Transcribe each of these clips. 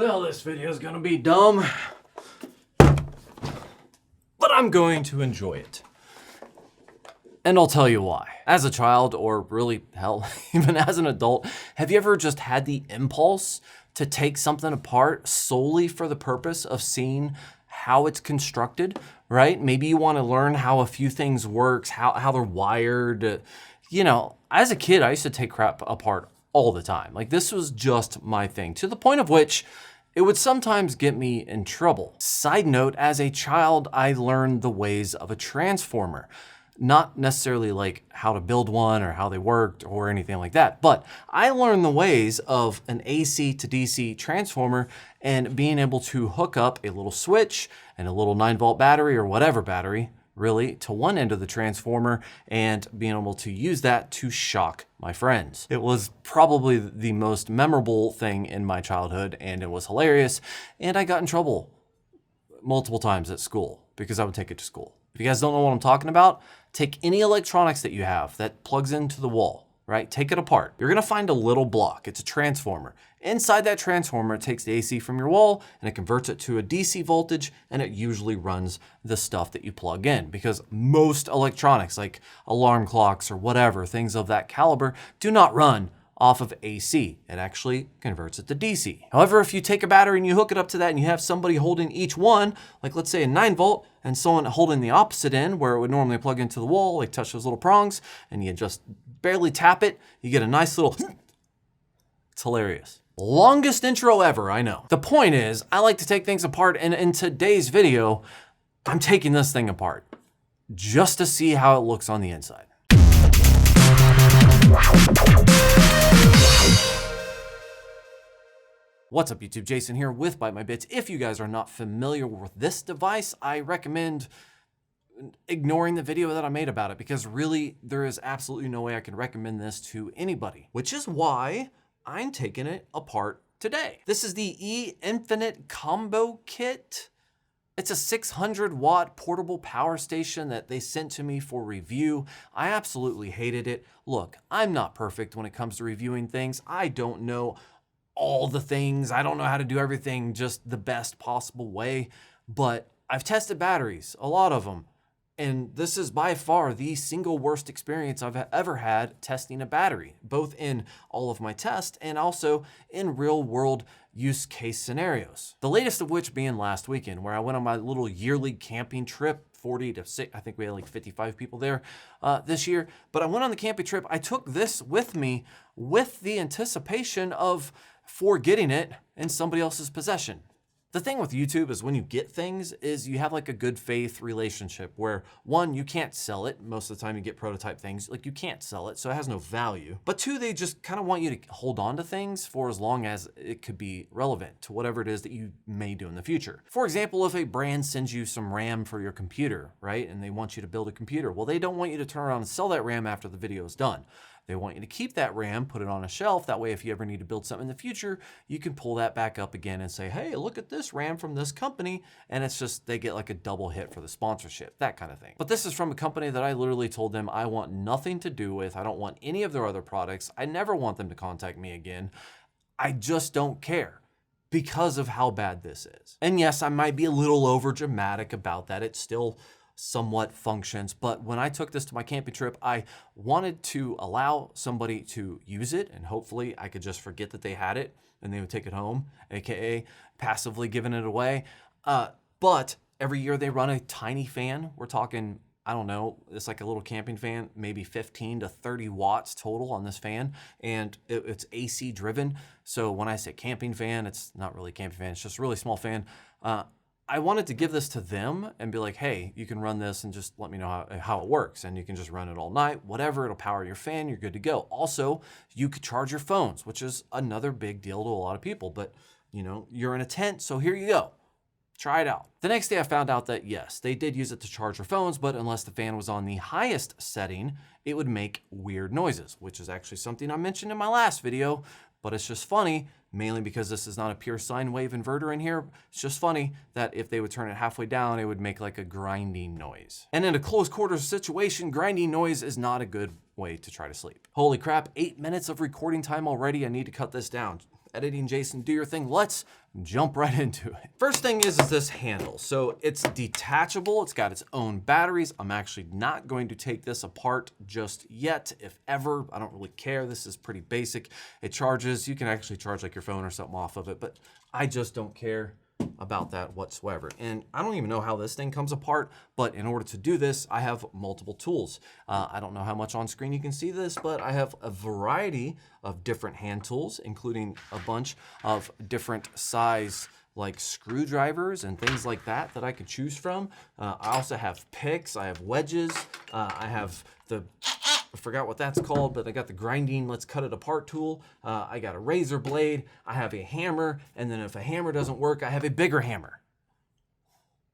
Well, this video is gonna be dumb, but I'm going to enjoy it. And I'll tell you why. As a child, or really, hell, even as an adult, have you ever just had the impulse to take something apart solely for the purpose of seeing how it's constructed, right? Maybe you want to learn how a few things works, how they're wired. You know, as a kid, I used to take crap apart all the time. Like, this was just my thing, to the point of which it would sometimes get me in trouble. Side note, as a child, I learned the ways of a transformer. Not necessarily like how to build one or how they worked or anything like that, but I learned the ways of an AC to DC transformer and being able to hook up a little switch and a little 9-volt battery or whatever battery, really, to one end of the transformer and being able to use that to shock my friends. It was probably the most memorable thing in my childhood, and it was hilarious, and I got in trouble multiple times at school because I would take it to school. If you guys don't know what I'm talking about, take any electronics that you have that plugs into the wall, right? Take it apart. You're gonna find a little block. It's a transformer. Inside that transformer, it takes the AC from your wall and it converts it to a DC voltage, and it usually runs the stuff that you plug in, because most electronics, like alarm clocks or whatever, things of that caliber, do not run off of AC. It actually converts it to DC. However, if you take a battery and you hook it up to that and you have somebody holding each one, like let's say a 9-volt, and someone holding the opposite end where it would normally plug into the wall, like touch those little prongs, and you just barely tap it, you get a nice little, it's hilarious. Longest intro ever, I know. The point is, I like to take things apart, and in today's video, I'm taking this thing apart just to see how it looks on the inside. What's up, YouTube? Jason here with Byte My Bits. If you guys are not familiar with this device, I recommend ignoring the video that I made about it, because really there is absolutely no way I can recommend this to anybody, which is why I'm taking it apart today. This is the Infinite Combokit. It's a 600-watt portable power station that they sent to me for review. I absolutely hated it. Look, I'm not perfect when it comes to reviewing things. I don't know all the things. I don't know how to do everything just the best possible way, but I've tested batteries, a lot of them. And this is by far the single worst experience I've ever had testing a battery, both in all of my tests and also in real world use case scenarios. The latest of which being last weekend, where I went on my little yearly camping trip, 40 to 6, I think we had like 55 people there this year. But I went on the camping trip. I took this with me with the anticipation of forgetting it in somebody else's possession. The thing with YouTube is when you get things is you have like a good faith relationship where, one, you can't sell it. Most of the time you get prototype things, like you can't sell it, so it has no value. But two, they just kind of want you to hold on to things for as long as it could be relevant to whatever it is that you may do in the future. For example, if a brand sends you some RAM for your computer, right, and they want you to build a computer, well, they don't want you to turn around and sell that RAM after the video is done. They want you to keep that RAM, put it on a shelf. That way, if you ever need to build something in the future, you can pull that back up again and say, hey, look at this RAM from this company. And it's just, they get like a double hit for the sponsorship, that kind of thing. But this is from a company that I literally told them I want nothing to do with. I don't want any of their other products. I never want them to contact me again. I just don't care, because of how bad this is. And yes, I might be a little over dramatic about that. It's still somewhat functions, but when I took this to my camping trip, I wanted to allow somebody to use it, and hopefully I could just forget that they had it and they would take it home, aka passively giving it away. But every year they run a tiny fan. We're talking, I don't know, it's like a little camping fan, maybe 15 to 30 watts total on this fan, and it's AC driven. So when I say camping fan, it's not really a camping fan, it's just a really small fan. I wanted to give this to them and be like, hey, you can run this and just let me know how it works. And you can just run it all night, whatever, it'll power your fan, you're good to go. Also, you could charge your phones, which is another big deal to a lot of people, but you know, you're in a tent, so here you go. Try it out. The next day I found out that yes, they did use it to charge their phones, but unless the fan was on the highest setting, it would make weird noises, which is actually something I mentioned in my last video, but it's just funny, mainly because this is not a pure sine wave inverter in here. It's just funny that if they would turn it halfway down, it would make like a grinding noise. And in a close quarters situation, grinding noise is not a good way to try to sleep. Holy crap, 8 minutes of recording time already. I need to cut this down. editing. Jason, do your thing. Let's jump right into it. First thing is this handle. So it's detachable. It's got its own batteries. I'm actually not going to take this apart just yet, if ever. I don't really care. This is pretty basic. It charges. You can actually charge like your phone or something off of it, but I just don't care about that whatsoever. And I don't even know how this thing comes apart, but in order to do this, I have multiple tools. I don't know how much on screen you can see this, but I have a variety of different hand tools, including a bunch of different size like screwdrivers and things like that that I could choose from. I also have picks, I have wedges, I have I forgot what that's called, but I got the grinding, let's cut it apart tool. I got a razor blade, I have a hammer, and then if a hammer doesn't work, I have a bigger hammer.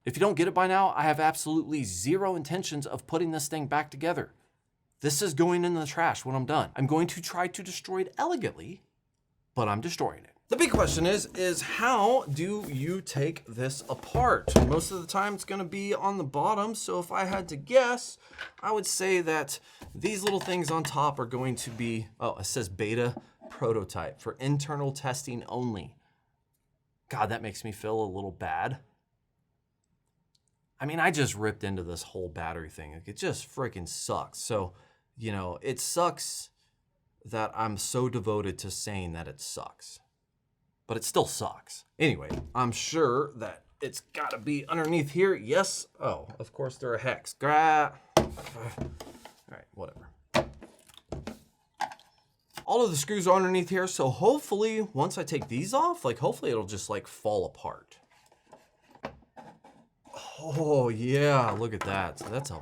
If you don't get it by now, I have absolutely zero intentions of putting this thing back together. This is going in the trash when I'm done. I'm going to try to destroy it elegantly, but I'm destroying it. The big question is how do you take this apart? Most of the time it's gonna be on the bottom, so if I had to guess, I would say that these little things on top are going to be, oh, it says beta prototype for internal testing only. God, that makes me feel a little bad. I mean, I just ripped into this whole battery thing. Like, it just freaking sucks. So, you know, it sucks that I'm so devoted to saying that it sucks. But it still sucks. Anyway, I'm sure that it's gotta be underneath here. Yes. Oh, of course they're a hex. All right, whatever. All of the screws are underneath here, so hopefully once I take these off, like hopefully it'll just like fall apart. Oh yeah, look at that. So that's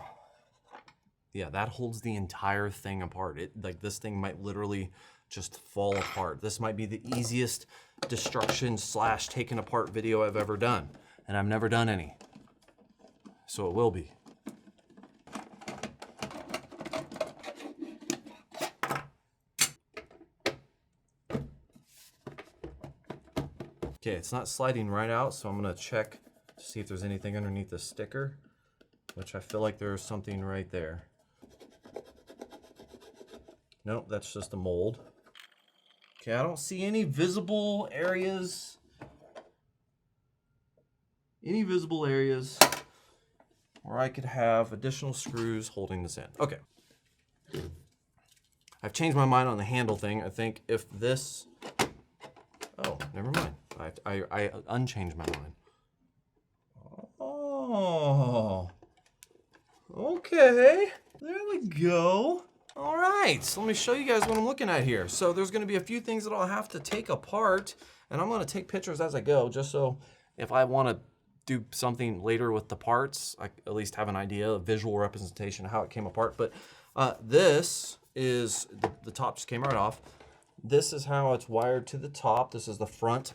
yeah, that holds the entire thing apart. Like this thing might literally just fall apart. This might be the easiest destruction / taken apart video I've ever done. And I've never done any. So it will be. Okay, it's not sliding right out, so I'm gonna check to see if there's anything underneath the sticker, which I feel like there's something right there. Nope, that's just a mold. Okay, I don't see any visible areas. Where I could have additional screws holding this in. Okay. I've changed my mind on the handle thing. I think if this, oh, never mind. I unchanged my mind. Oh, okay. There we go. All right, so let me show you guys what I'm looking at here. So there's gonna be a few things that I'll have to take apart, and I'm gonna take pictures as I go, just so if I wanna do something later with the parts, I at least have an idea, a visual representation of how it came apart. But this is, the top just came right off. This is how it's wired to the top. This is the front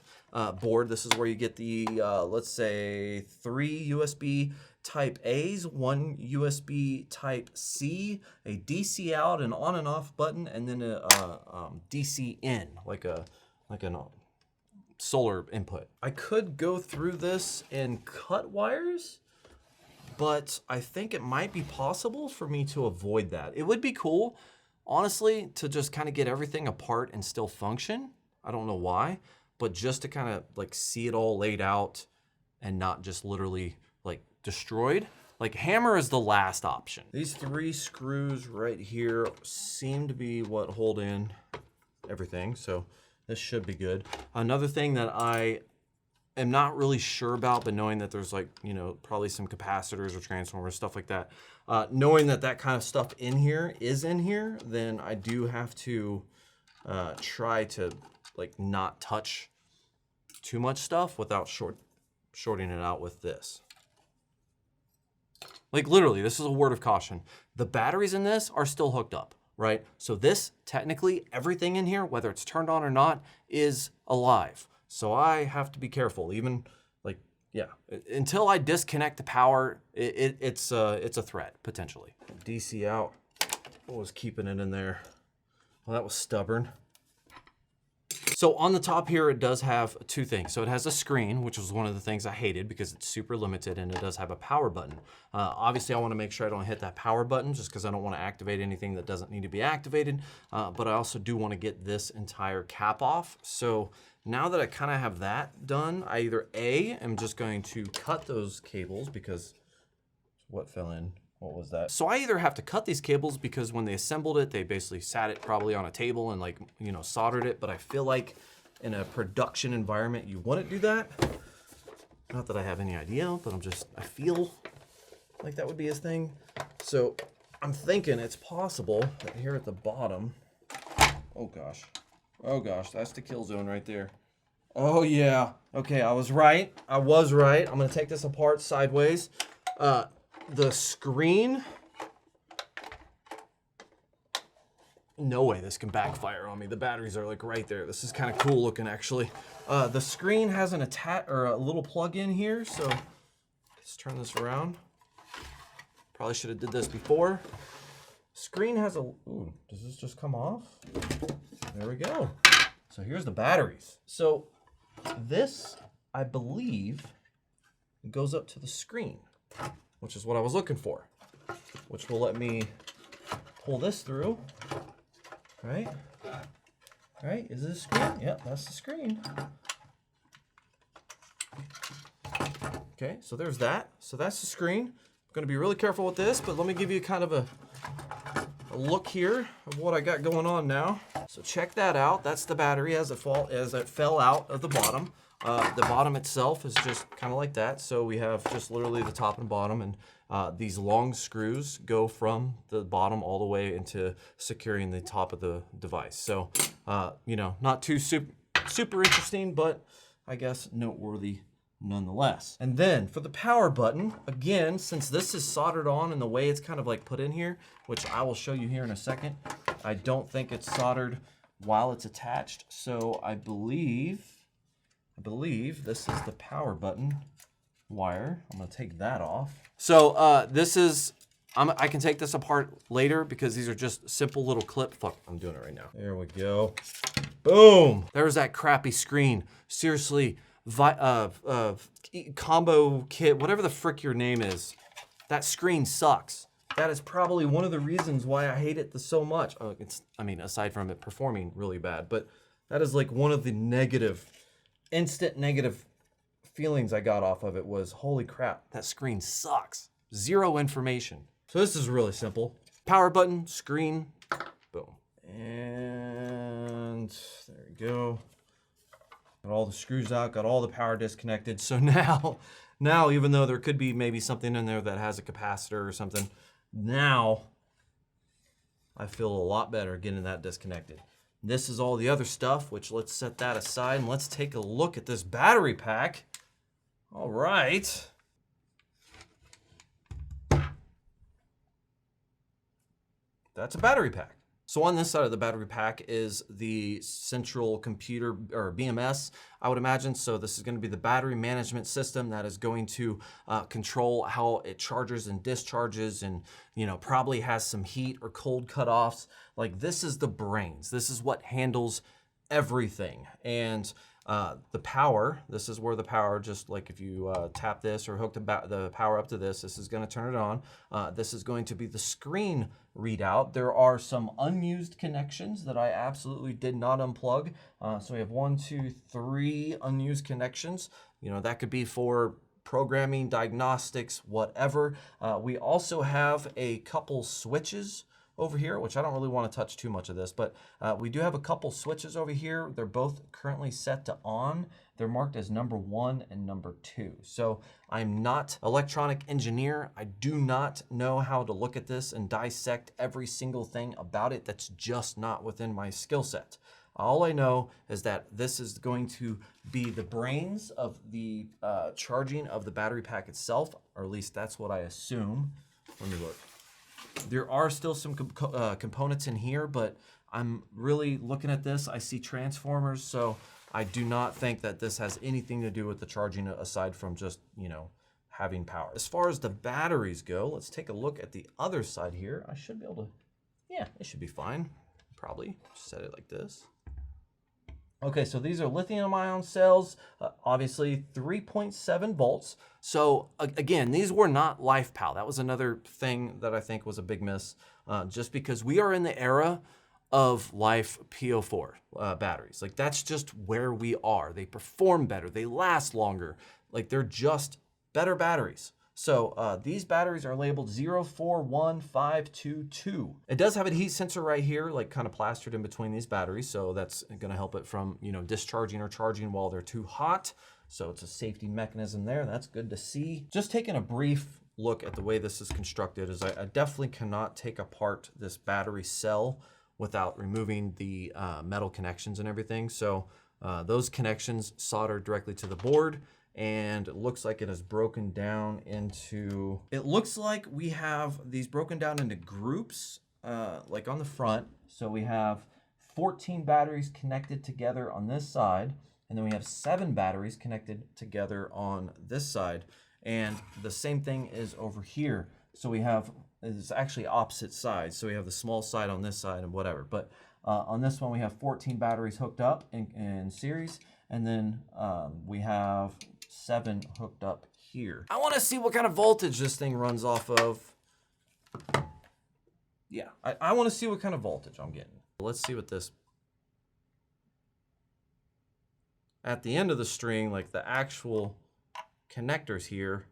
board. This is where you get the, let's say, 3 USB Type A's, 1 USB Type C, a DC out, an on and off button, and then a DC in, like a solar input. I could go through this and cut wires, but I think it might be possible for me to avoid that. It would be cool, honestly, to just kind of get everything apart and still function. I don't know why, but just to kind of like see it all laid out and not just literally like destroyed. Like hammer is the last option. These 3 screws right here seem to be what hold in everything, so this should be good. Another thing that I am not really sure about, but knowing that there's like, you know, probably some capacitors or transformers, stuff like that, knowing that that kind of stuff in here is in here, then I do have to try to like not touch too much stuff without shorting it out with this. Like literally, this is a word of caution. The batteries in this are still hooked up, right? So this, technically, everything in here, whether it's turned on or not, is alive. So I have to be careful, even like, yeah, until I disconnect the power, it's a threat, potentially. DC out, what was keeping it in there? Well, that was stubborn. So on the top here, it does have two things. So it has a screen, which was one of the things I hated because it's super limited, and it does have a power button. Obviously, I want to make sure I don't hit that power button just because I don't want to activate anything that doesn't need to be activated. But I also do want to get this entire cap off. So now that I kind of have that done, I either A, am just going to cut those cables because what fell in? What was that? So I either have to cut these cables because when they assembled it, they basically sat it probably on a table and, like, you know, soldered it. But I feel like in a production environment, you wouldn't do that. Not that I have any idea, but I feel like that would be his thing. So I'm thinking it's possible that here at the bottom, oh gosh, that's the kill zone right there. Oh yeah, okay, I was right. I'm gonna take this apart sideways. The screen, no way this can backfire on me. The batteries are like right there. This is kind of cool looking actually. The screen has an a little plug in here, so let's turn this around. Probably should have did this before. Screen has a, ooh, does this just come off? There we go. So here's the batteries. So this, I believe, goes up to the screen, which is what I was looking for, which will let me pull this through, right? Right, is this a screen? Yep, that's the screen. Okay, so there's that. So that's the screen. I'm gonna be really careful with this, but let me give you kind of a look here of what I got going on now. So check that out. That's the battery as it fell out of the bottom. The bottom itself is just kind of like that. So we have just literally the top and bottom, and these long screws go from the bottom all the way into securing the top of the device. So, you know, not too super interesting, but I guess noteworthy nonetheless. And then for the power button, again, since this is soldered on and the way it's kind of like put in here, which I will show you here in a second, I don't think it's soldered while it's attached. So I believe this is the power button wire. I'm gonna take that off. So this is, I can take this apart later because these are just simple little clip. Fuck, I'm doing it right now. There we go. Boom. There's that crappy screen. Seriously, Combokit, whatever the frick your name is, that screen sucks. That is probably one of the reasons why I hate it so much. I mean, aside from it performing really bad, but that is like one of the instant negative feelings I got off of it was, holy crap, that screen sucks. Zero information. So this is really simple. Power button, screen, boom. And there we go. Got all the screws out, got all the power disconnected. So now, even though there could be maybe something in there that has a capacitor or something, now I feel a lot better getting that disconnected. This is all the other stuff, which let's set that aside and let's take a look at this battery pack. All right. That's a battery pack. So on this side of the battery pack is the central computer, or BMS, I would imagine. So this is going to be the battery management system that is going to control how it charges and discharges, and, you know, probably has some heat or cold cutoffs. Like, this is the brains. This is what handles everything. And the power, this is where the power, just like if you tap this or hook the power up to this, this is going to turn it on. This is going to be the screen readout. There are some unused connections that I absolutely did not unplug. So we have 1, 2, 3 unused connections. You know, that could be for programming, diagnostics, whatever. We also have a couple switches over here, which I don't really want to touch too much of this, but we do have a couple switches over here. They're both currently set to on. They're marked as number 1 and number 2. So I'm not an electronic engineer. I do not know how to look at this and dissect every single thing about it. That's just not within my skill set. All I know is that this is going to be the brains of the charging of the battery pack itself, or at least that's what I assume. Let me look. There are still some components in here, but I'm really looking at this. I see transformers, so I do not think that this has anything to do with the charging aside from just, you know, having power. As far as the batteries go, let's take a look at the other side here. I should be able to, yeah, it should be fine. Probably set it like this. Okay, so these are lithium ion cells, obviously 3.7 volts. So again, these were not LifePal. That was another thing that I think was a big miss, just because we are in the era of Life PO4 batteries. Like that's just where we are. They perform better, they last longer. Like they're just better batteries. So these batteries are labeled 041522. It does have a heat sensor right here, like kind of plastered in between these batteries. So that's gonna help it from, discharging or charging while they're too hot. So it's a safety mechanism there. That's good to see. Just taking a brief look at the way this is constructed is I definitely cannot take apart this battery cell without removing the metal connections and everything. So those connections solder directly to the board. And it looks like it is broken down into, it looks like we have these broken down into groups, like on the front. So we have 14 batteries connected together on this side, and then we have 7 batteries connected together on this side. And the same thing is over here. So we have, it's actually opposite sides. So we have the small side on this side and whatever. But on this one, we have 14 batteries hooked up in series. And then we have 7 hooked up here. I want to see what kind of voltage this thing runs off of. Yeah, I want to see what kind of voltage I'm getting. Let's see what this, at the end of the string, like the actual connectors here,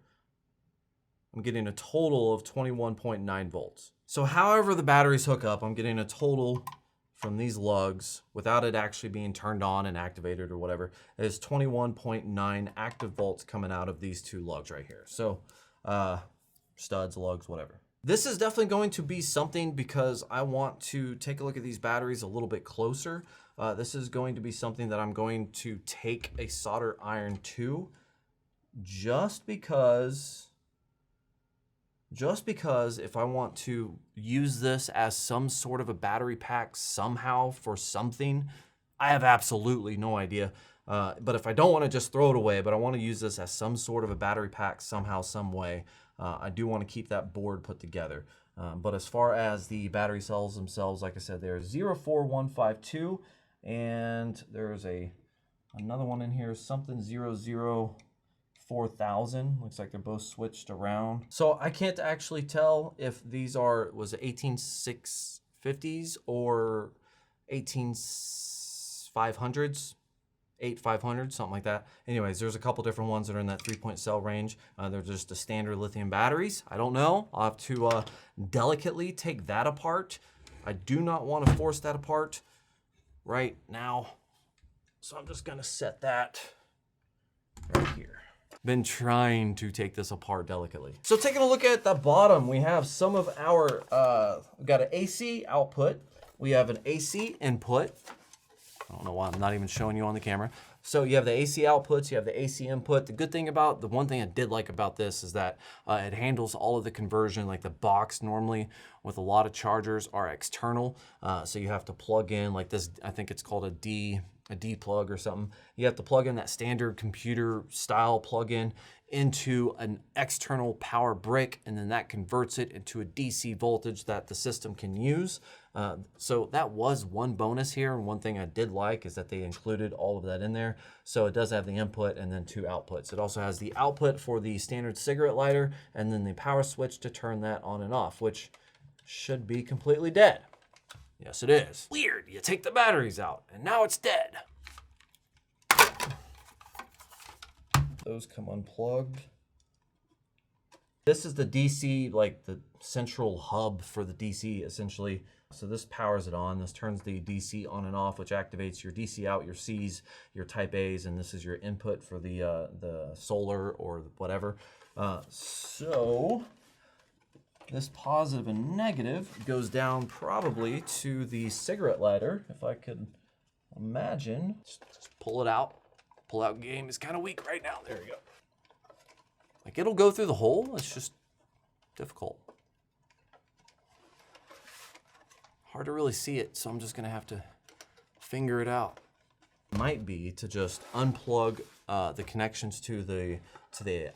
I'm getting a total of 21.9 volts. So however the batteries hook up, I'm getting a total from these lugs, without it actually being turned on and activated or whatever, is 21.9 active volts coming out of these 2 lugs right here. So studs, lugs, whatever. This is definitely going to be something because I want to take a look at these batteries a little bit closer. This is going to be something that I'm going to take a solder iron to, just because if I want to use this as some sort of a battery pack somehow for something, I have absolutely no idea. But if I don't want to just throw it away, but I want to use this as some sort of a battery pack somehow, some way, I do want to keep that board put together. But as far as the battery cells themselves, like I said, there's 04152, and there's another one in here, something 004,000. Looks like they're both switched around. So I can't actually tell if these was it 18650s or 18500s, 8500, something like that. Anyways, there's a couple different ones that are in that 3-point cell range. They're just the standard lithium batteries. I don't know. I'll have to delicately take that apart. I do not want to force that apart right now. So I'm just gonna set that right here. Been trying to take this apart delicately. So taking a look at the bottom, we have some of our, we've got an AC output. We have an AC input. I don't know why I'm not even showing you on the camera. So you have the AC outputs, you have the AC input. The good thing about, the one thing I did like about this is that it handles all of the conversion. Like the box normally with a lot of chargers are external. So you have to plug in like this, I think it's called a D plug or something. You have to plug in that standard computer style plug-in into an external power brick, and then that converts it into a DC voltage that the system can use. So that was one bonus here, and one thing I did like is that they included all of that in there. So it does have the input and then 2 outputs. It also has the output for the standard cigarette lighter, and then the power switch to turn that on and off, which should be completely dead. Yes, it is. Weird, you take the batteries out, and now it's dead. Those come unplugged. This is the DC, like the central hub for the DC, essentially. So this powers it on. This turns the DC on and off, which activates your DC out, your C's, your type A's, and this is your input for the solar or whatever. So this positive and negative goes down probably to the cigarette lighter, if I could imagine. Just pull it out. Pull-out game is kind of weak right now. There we go. Like it'll go through the hole. It's just difficult. Hard to really see it, so I'm just gonna have to finger it out. Might be to just unplug the connections to the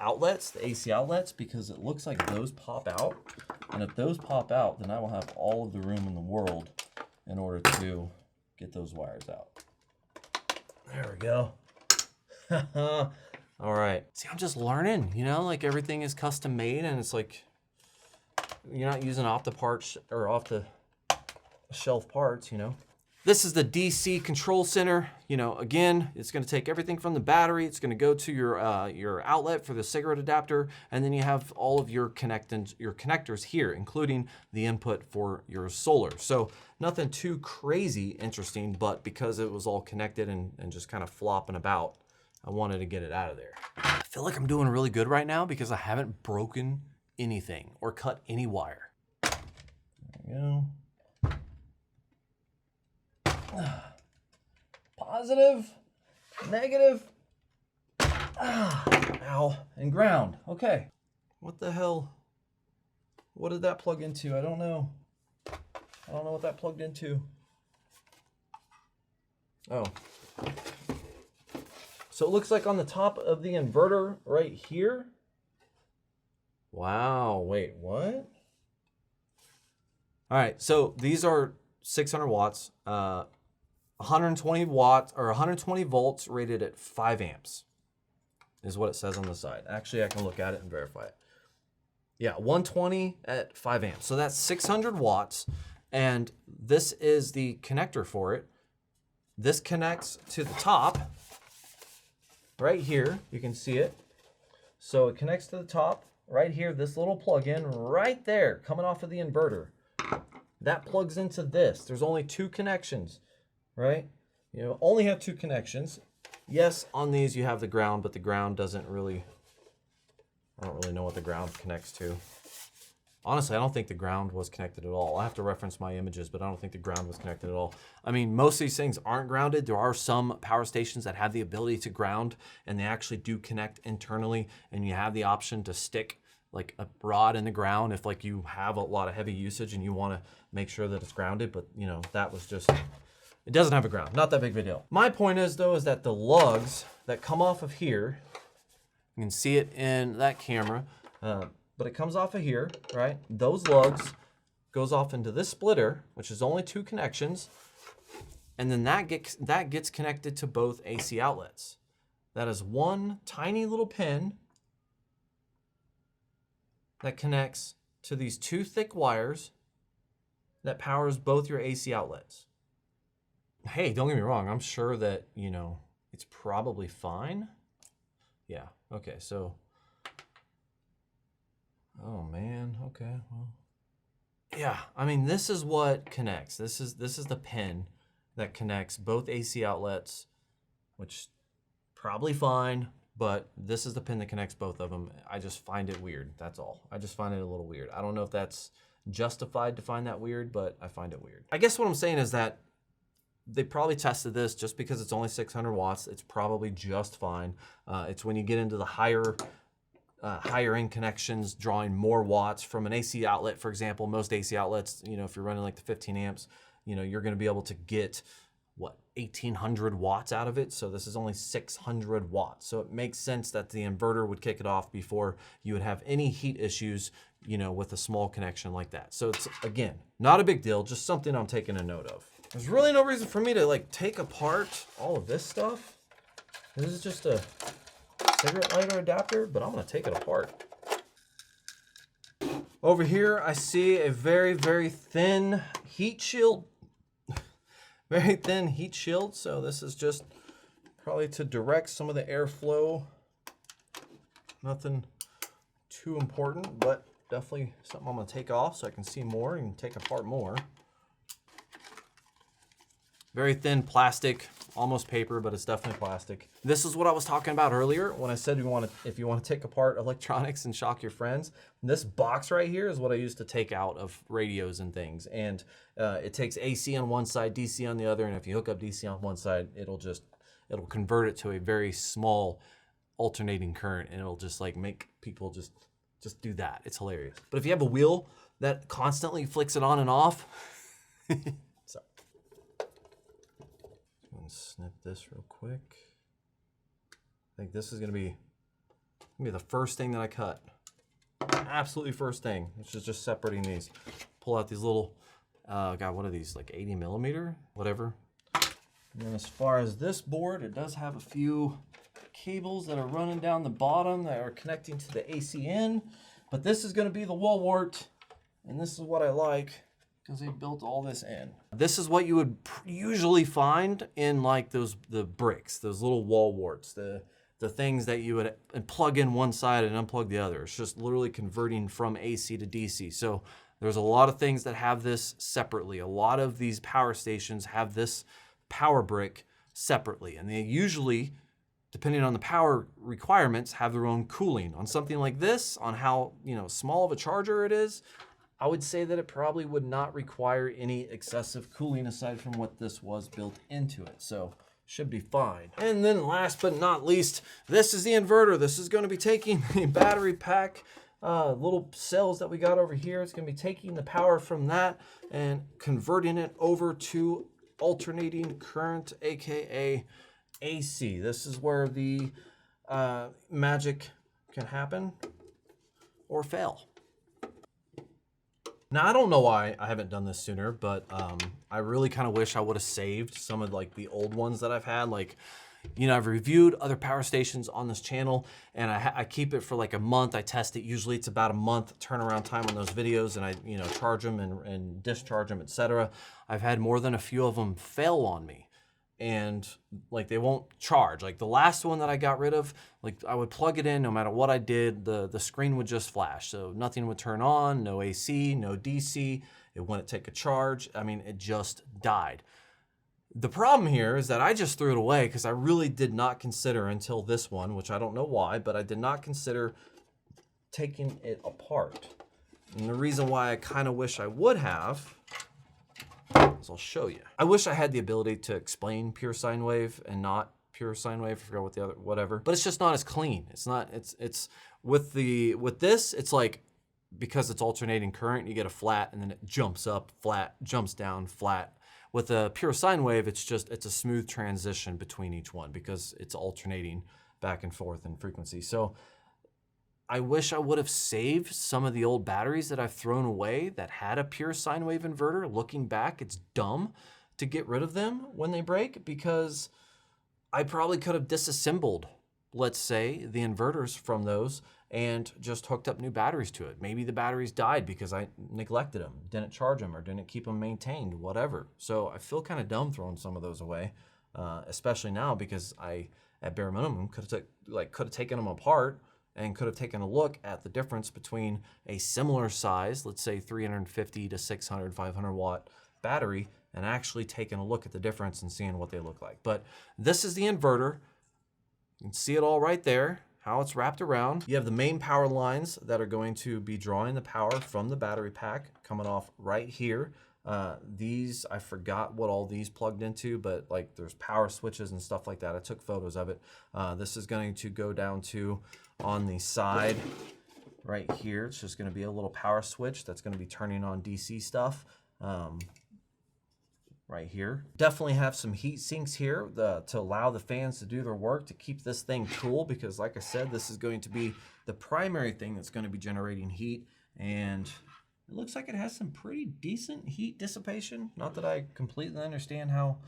outlets, the AC outlets, because it looks like those pop out. And if those pop out, then I will have all of the room in the world in order to get those wires out. There we go. All right. See, I'm just learning, you know, like everything is custom made and it's like, you're not using off the parts or off the shelf parts, you know. This is the DC control center. You know, again, it's going to take everything from the battery. It's going to go to your outlet for the cigarette adapter, and then you have all of your connectors here, including the input for your solar. So nothing too crazy interesting, but because it was all connected and just kind of flopping about, I wanted to get it out of there. I feel like I'm doing really good right now because I haven't broken anything or cut any wire. There we go. Positive, negative, ow, and ground. Okay. What the hell? What did that plug into? I don't know. I don't know what that plugged into. Oh. So it looks like on the top of the inverter right here. Wow, wait, what? All right, so these are 600 watts. 120 watts or 120 volts rated at 5 amps is what it says on the side. Actually, I can look at it and verify it. Yeah, 120 at 5 amps. So that's 600 watts. And this is the connector for it. This connects to the top right here. You can see it. So it connects to the top right here. This little plug-in right there coming off of the inverter. That plugs into this. There's only 2 connections. Right? You know, only have 2 connections. Yes, on these you have the ground, but the ground doesn't really, I don't really know what the ground connects to. Honestly, I don't think the ground was connected at all. I have to reference my images, but I don't think the ground was connected at all. I mean, most of these things aren't grounded. There are some power stations that have the ability to ground, and they actually do connect internally, and you have the option to stick like a rod in the ground if like you have a lot of heavy usage and you want to make sure that it's grounded, but you know, that was just... It doesn't have a ground, not that big of a deal. My point is though, is that the lugs that come off of here, you can see it in that camera, but it comes off of here, right? Those lugs goes off into this splitter, which is only 2 connections. And then that gets connected to both AC outlets. That is one tiny little pin that connects to these 2 thick wires that powers both your AC outlets. Hey, don't get me wrong. I'm sure that, you know, it's probably fine. Yeah. Okay. So, oh man. Okay. Well, yeah. I mean, this is what connects. This is the pin that connects both AC outlets, which probably fine, but this is the pin that connects both of them. I just find it weird. That's all. I just find it a little weird. I don't know if that's justified to find that weird, but I find it weird. I guess what I'm saying is that they probably tested this just because it's only 600 watts. It's probably just fine. It's when you get into the higher end connections, drawing more watts from an AC outlet, for example. Most AC outlets, you know, if you're running like the 15 amps, you know, you're going to be able to get what, 1800 watts out of it. So this is only 600 watts. So it makes sense that the inverter would kick it off before you would have any heat issues, you know, with a small connection like that. So it's, again, not a big deal, just something I'm taking a note of. There's really no reason for me to like take apart all of this stuff. This is just a cigarette lighter adapter, but I'm gonna take it apart. Over here, I see a very, very thin heat shield. Very thin heat shield. So this is just probably to direct some of the airflow. Nothing too important, but definitely something I'm gonna take off so I can see more and take apart more. Very thin plastic, almost paper, but it's definitely plastic. This is what I was talking about earlier when I said if you want to take apart electronics and shock your friends. This box right here is what I use to take out of radios and things. And it takes AC on one side, DC on the other. And if you hook up DC on one side, it'll convert it to a very small alternating current, and it'll just like make people just do that. It's hilarious. But if you have a wheel that constantly flicks it on and off, so. Snip this real quick. I think this is gonna be the first thing that I cut. Absolutely first thing, which is just separating these. Pull out these little, God, what are these, like 80 millimeter? Whatever. And then as far as this board, it does have a few cables that are running down the bottom that are connecting to the AC in. But this is going to be the wall wart, and this is what I like because they built all this in. This is what you would usually find in like the bricks, those little wall warts, the things that you would plug in one side and unplug the other. It's just literally converting from AC to DC. So there's a lot of things that have this separately. A lot of these power stations have this power brick separately, and they usually, depending on the power requirements, have their own cooling. On something like this, on how small of a charger it is, I would say that it probably would not require any excessive cooling aside from what this was built into it. So should be fine. And then last but not least, this is the inverter. This is going to be taking the battery pack little cells that we got over here. It's going to be taking the power from that and converting it over to alternating current, aka AC. This is where the magic can happen or fail. Now, I don't know why I haven't done this sooner, but I really kind of wish I would have saved some of like the old ones that I've had. Like, I've reviewed other power stations on this channel, and I keep it for like a month. I test it. Usually it's about a month turnaround time on those videos, and I charge them and discharge them, etc. I've had more than a few of them fail on me, and like they won't charge. Like the last one that I got rid of, like I would plug it in, no matter what I did, the screen would just flash. So nothing would turn on, no AC, no DC. It wouldn't take a charge. I mean, it just died. The problem here is that I just threw it away because I really did not consider until this one, which I don't know why, but I did not consider taking it apart. And the reason why I kind of wish I would have, is I'll show you. I wish I had the ability to explain pure sine wave and not pure sine wave. I forgot what the other, whatever, but it's just not as clean. It's not, it's with this, it's like, because it's alternating current, you get a flat and then it jumps up, flat, jumps down, flat. With a pure sine wave, it's a smooth transition between each one because it's alternating back and forth in frequency. So I wish I would have saved some of the old batteries that I've thrown away that had a pure sine wave inverter. Looking back, it's dumb to get rid of them when they break because I probably could have disassembled, let's say, the inverters from those and just hooked up new batteries to it. Maybe the batteries died because I neglected them, didn't charge them, or didn't keep them maintained, whatever. So I feel kind of dumb throwing some of those away, especially now because I, at bare minimum, could have taken them apart and could have taken a look at the difference between a similar size, let's say 350 to 600, 500 watt battery, and actually taking a look at the difference and seeing what they look like. But this is the inverter. You can see it all right there, how it's wrapped around. You have the main power lines that are going to be drawing the power from the battery pack coming off right here. These, I forgot what all these plugged into, but like there's power switches and stuff like that. I took photos of it. This is going to go down to on the side right here. It's just going to be a little power switch that's going to be turning on DC stuff. Right here. Definitely have some heat sinks here to allow the fans to do their work to keep this thing cool, because like I said, this is going to be the primary thing that's going to be generating heat, and it looks like it has some pretty decent heat dissipation. Not that I completely understand how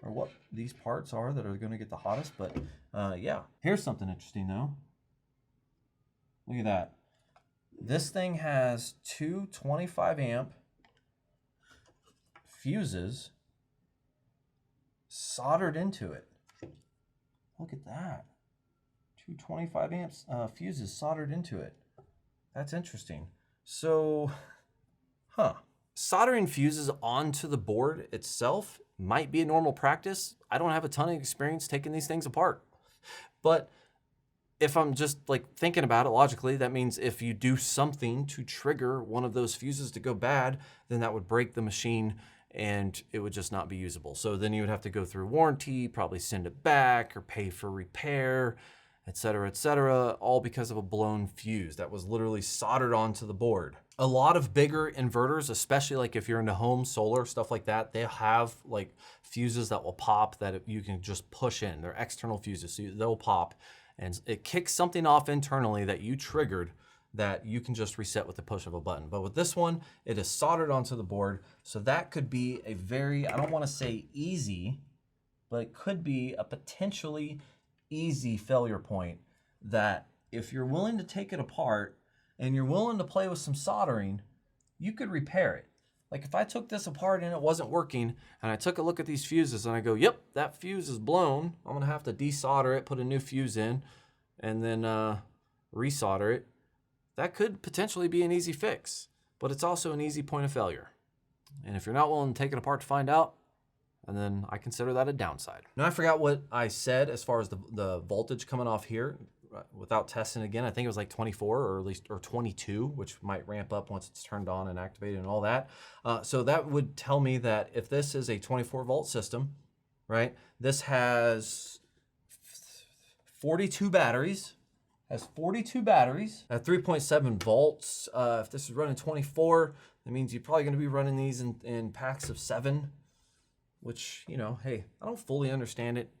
or what these parts are that are going to get the hottest, but yeah. Here's something interesting though. Look at that. This thing has two 25 amp fuses soldered into it. Look at that. Two 25 amps fuses soldered into it. That's interesting. So, soldering fuses onto the board itself might be a normal practice. I don't have a ton of experience taking these things apart. But if I'm just like thinking about it logically, that means if you do something to trigger one of those fuses to go bad, then that would break the machine and it would just not be usable. So then you would have to go through warranty, probably send it back or pay for repair, etc., all because of a blown fuse that was literally soldered onto the board. A lot of bigger inverters, especially like if you're into home solar, stuff like that, they have like fuses that will pop that you can just push in. They're external fuses, so they'll pop and it kicks something off internally that you triggered that you can just reset with the push of a button. But with this one, it is soldered onto the board. So that could be a very, I don't want to say easy, but it could be a potentially easy failure point that if you're willing to take it apart and you're willing to play with some soldering, you could repair it. Like if I took this apart and it wasn't working, and I took a look at these fuses and I go, yep, that fuse is blown. I'm gonna have to desolder it, put a new fuse in, and then resolder it. That could potentially be an easy fix, but it's also an easy point of failure. And if you're not willing to take it apart to find out, and then I consider that a downside. Now I forgot what I said as far as the voltage coming off here. Without testing again, I think it was like 24 or at least 22, which might ramp up once it's turned on and activated and all that. So that would tell me that if this is a 24 volt system, right? This has 42 batteries. At 3.7 volts. If this is running 24, that means you're probably going to be running these in packs of 7, which, you know, hey, I don't fully understand it.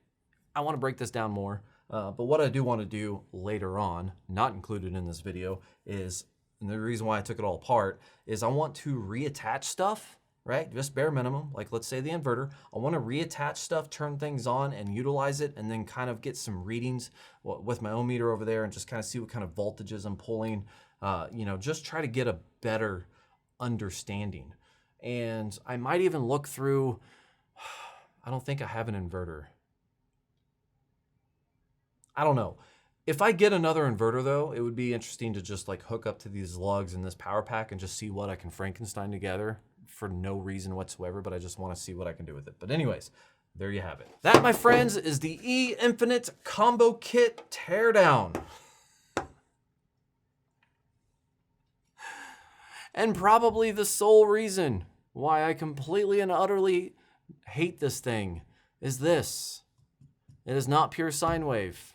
I want to break this down more. But what I do want to do later on, not included in this video, is, and the reason why I took it all apart, is I want to reattach stuff, right? Just bare minimum, like let's say the inverter. I want to reattach stuff, turn things on and utilize it, and then kind of get some readings with my ohm meter over there and just kind of see what kind of voltages I'm pulling, you know, just try to get a better understanding. And I might even look through, I don't think I have an inverter. I don't know. If I get another inverter though, it would be interesting to just like hook up to these lugs in this power pack and just see what I can Frankenstein together for no reason whatsoever, but I just want to see what I can do with it. But anyways, there you have it. That, my friends, is the E-Infinite Combokit teardown. And probably the sole reason why I completely and utterly hate this thing is this. It is not pure sine wave.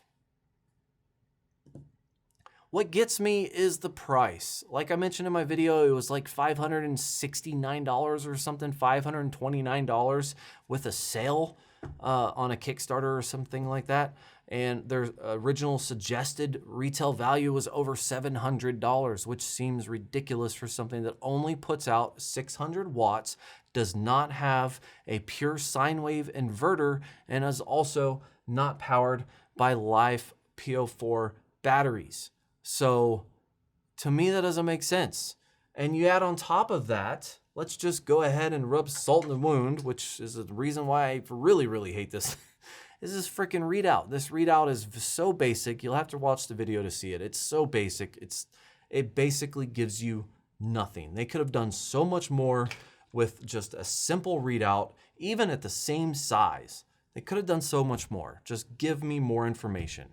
What gets me is the price. Like I mentioned in my video, it was like $569 or something, $529 with a sale on a Kickstarter or something like that. And their original suggested retail value was over $700, which seems ridiculous for something that only puts out 600 watts, does not have a pure sine wave inverter, and is also not powered by live PO4 batteries. So to me, that doesn't make sense. And you add on top of that, let's just go ahead and rub salt in the wound, which is the reason why I really, really hate this, is this freaking readout. This readout is so basic. You'll have to watch the video to see it. It's so basic. It basically gives you nothing. They could have done so much more with just a simple readout, even at the same size. They could have done so much more. Just give me more information.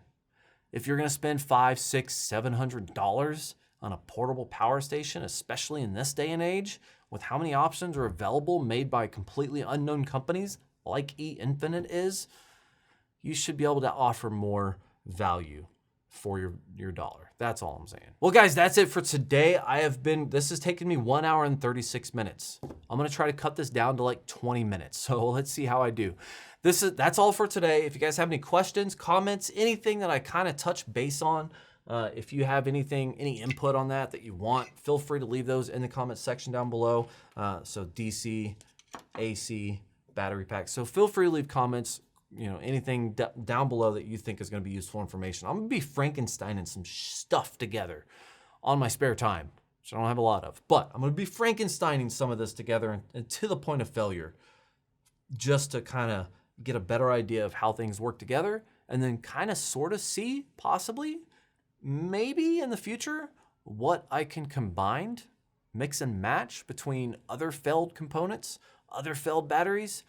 If you're gonna spend $500, $600, $700 on a portable power station, especially in this day and age, with how many options are available made by completely unknown companies like E-Infinite is, you should be able to offer more value for your dollar. That's all I'm saying. Well, guys, that's it for today. This has taken me 1 hour and 36 minutes. I'm gonna try to cut this down to like 20 minutes. So let's see how I do. That's all for today. If you guys have any questions, comments, anything that I kind of touch base on, if you have any input on that you want, feel free to leave those in the comment section down below. So DC, AC, battery pack. So feel free to leave comments, you know, anything down below that you think is going to be useful information. I'm going to be Frankensteining some stuff together on my spare time, which I don't have a lot of, but I'm going to be Frankensteining some of this together and to the point of failure, just to kind of get a better idea of how things work together, and then kind of sort of see, possibly, maybe in the future, what I can combine, mix and match between other failed components, other failed batteries,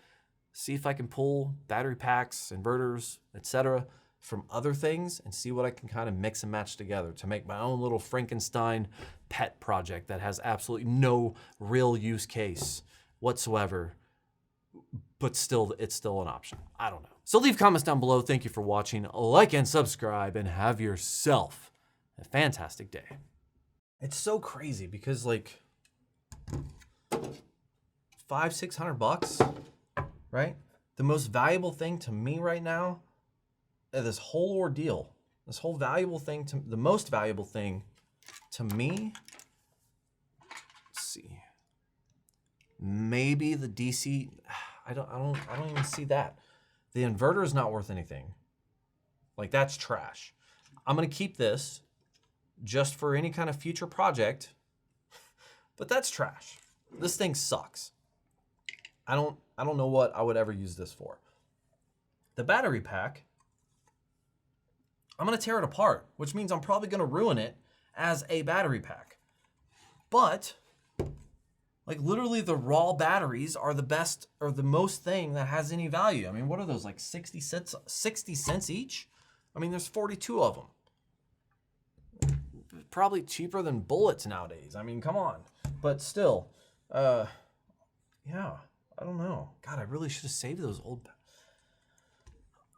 see if I can pull battery packs, inverters, etc. from other things and see what I can kind of mix and match together to make my own little Frankenstein pet project that has absolutely no real use case whatsoever, but still, it's still an option. I don't know. So leave comments down below. Thank you for watching. Like and subscribe, and have yourself a fantastic day. It's so crazy because like $500-600, right? The most valuable thing to me right now, this whole ordeal, this whole the most valuable thing to me, let's see, maybe the DC, I don't even see that. The inverter is not worth anything. Like, that's trash. I'm gonna keep this just for any kind of future project, but that's trash. This thing sucks. I don't know what I would ever use this for. The battery pack, I'm gonna tear it apart, which means I'm probably gonna ruin it as a battery pack. But, like, literally the raw batteries are the best, or the most thing that has any value. I mean, what are those, like 60 cents each? I mean, there's 42 of them. Probably cheaper than bullets nowadays. I mean, come on. But still, yeah, I don't know. God, I really should have saved those old.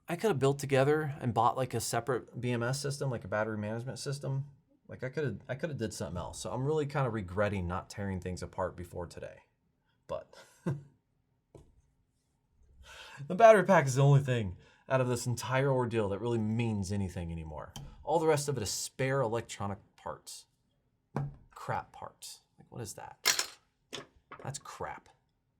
I could have built together and bought like a separate BMS system, like a battery management system. Like I could have did something else. So I'm really kind of regretting not tearing things apart before today. But the battery pack is the only thing out of this entire ordeal that really means anything anymore. All the rest of it is spare electronic parts. Crap parts. Like, what is that? That's crap.